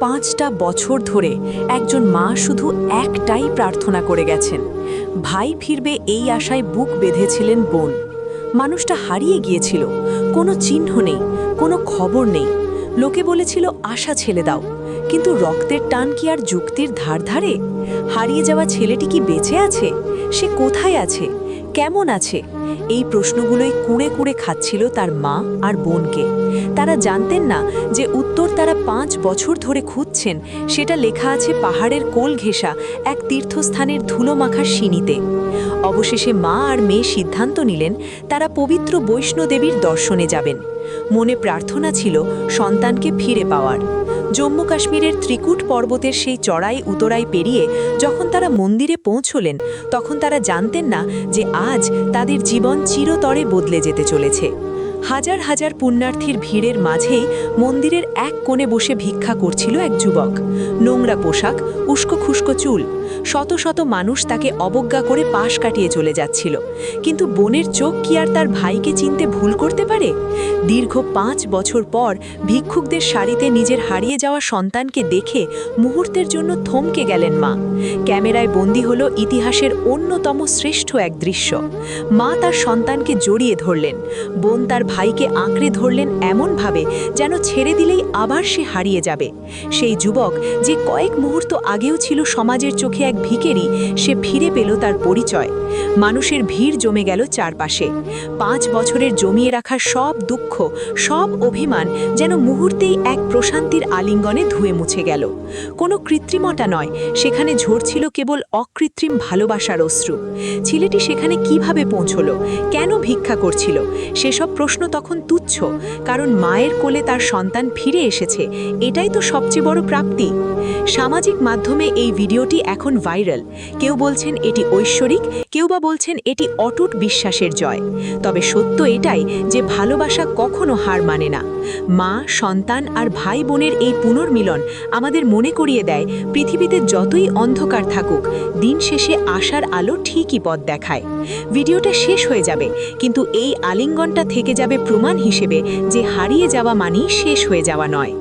5টা বছর ধরে একজন মা শুধু একটাই প্রার্থনা করে গেছেন, ভাই ফিরবে এই আশায় বুক বেঁধেছিলেন বোন। মানুষটা হারিয়ে গিয়েছিল, কোনো চিহ্ন নেই, কোনো খবর নেই। লোকে বলেছিল আশা ছেড়ে দাও, কিন্তু রক্তের টান কি আর যুক্তির ধার ধারে? হারিয়ে যাওয়া ছেলেটি কি বেঁচে আছে? সে কোথায় আছে, কেমন আছে? এই প্রশ্নগুলোই কুঁড়ে কুঁড়ে খাচ্ছিল তার মা আর বোনকে। তারা জানতেন না যে উত্তর তারা 5 বছর ধরে খুঁজছেন সেটা লেখা আছে পাহাড়ের কোল ঘেঁষা এক তীর্থস্থানের ধুলোমাখা সিনিতে। অবশেষে মা আর মেয়ে সিদ্ধান্ত নিলেন তারা পবিত্র বৈষ্ণোদেবীর দর্শনে যাবেন। মনে প্রার্থনা ছিল সন্তানকে ফিরে পাওয়ার। জম্মু কাশ্মীরের ত্রিকুট পর্বতের সেই চড়াই উতরাই পেরিয়ে যখন তারা মন্দিরে পৌঁছলেন, তখন তারা জানতেন না যে আজ তাদের জীবন চিরতরে বদলে যেতে চলেছে। হাজার হাজার পুণ্যার্থীর ভিড়ের মাঝেই মন্দিরের এক কোণে বসে ভিক্ষা করছিল এক যুবক। নোংরা পোশাক, উস্কো খুস্কো চুল। শত শত মানুষ তাকে অবজ্ঞা করে পাশ কাটিয়ে চলে যাচ্ছিল। কিন্তু বোনের চোখ কি আর তার ভাইকে চিনতে ভুল করতে পারে? দীর্ঘ 5 বছর পর ভিক্ষুকদের সারিতে নিজের হারিয়ে যাওয়া সন্তানকে দেখে মুহূর্তের জন্য থমকে গেলেন মা। ক্যামেরায় বন্দী হলো ইতিহাসের অন্যতম শ্রেষ্ঠ এক দৃশ্য। মা তার সন্তানকে জড়িয়ে ধরলেন, বোন তার ভাইকে আঁকড়ে ধরলেন এমনভাবে যেন ছেড়ে দিলেই আবার সে হারিয়ে যাবে। সেই যুবক যে কয়েক মুহূর্ত আগেও ছিল সমাজের চোখে এক ভিখারি, সে ফিরে পেল তার পরিচয়। মানুষের ভিড় জমে গেল চারপাশে। 5 বছরের জমিয়ে রাখা সব দুঃখ, সব অভিমান যেন মুহূর্তেই এক প্রশান্তির আলিঙ্গনে ধুয়ে মুছে গেল। কোনো কৃত্রিমতা নয়, সেখানে ঝরছিল কেবল অকৃত্রিম ভালোবাসার অশ্রু। ছেলেটি সেখানে কিভাবে পৌঁছল, কেন ভিক্ষা করছিল, সেসব প্রশ্ন তখন তুচ্ছ, কারণ মায়ের কোলে তার সন্তান ফিরে এসেছে, এটাই তো সবচেয়ে বড় প্রাপ্তি। সামাজিক মাধ্যমে এই ভিডিওটি এখন ভাইরাল। কেউ বলছেন এটি ঐশ্বরিক, কেউ বা বলছেন এটি অটুট বিশ্বাসের জয়। তবে সত্য এটাই যে ভালোবাসা কখনো হার মানে না। মা, সন্তান আর ভাই বোনের এই পুনর্মিলন আমাদের মনে করিয়ে দেয় পৃথিবীতে যতই অন্ধকার থাকুক, দিন শেষে আশার আলো ঠিকই পথ দেখায়। ভিডিওটা শেষ হয়ে যাবে, কিন্তু এই আলিঙ্গনটা থেকে যাবে প্রমাণ হিসেবে যে হারিয়ে যাওয়া মানেই শেষ হয়ে যাওয়া নয়।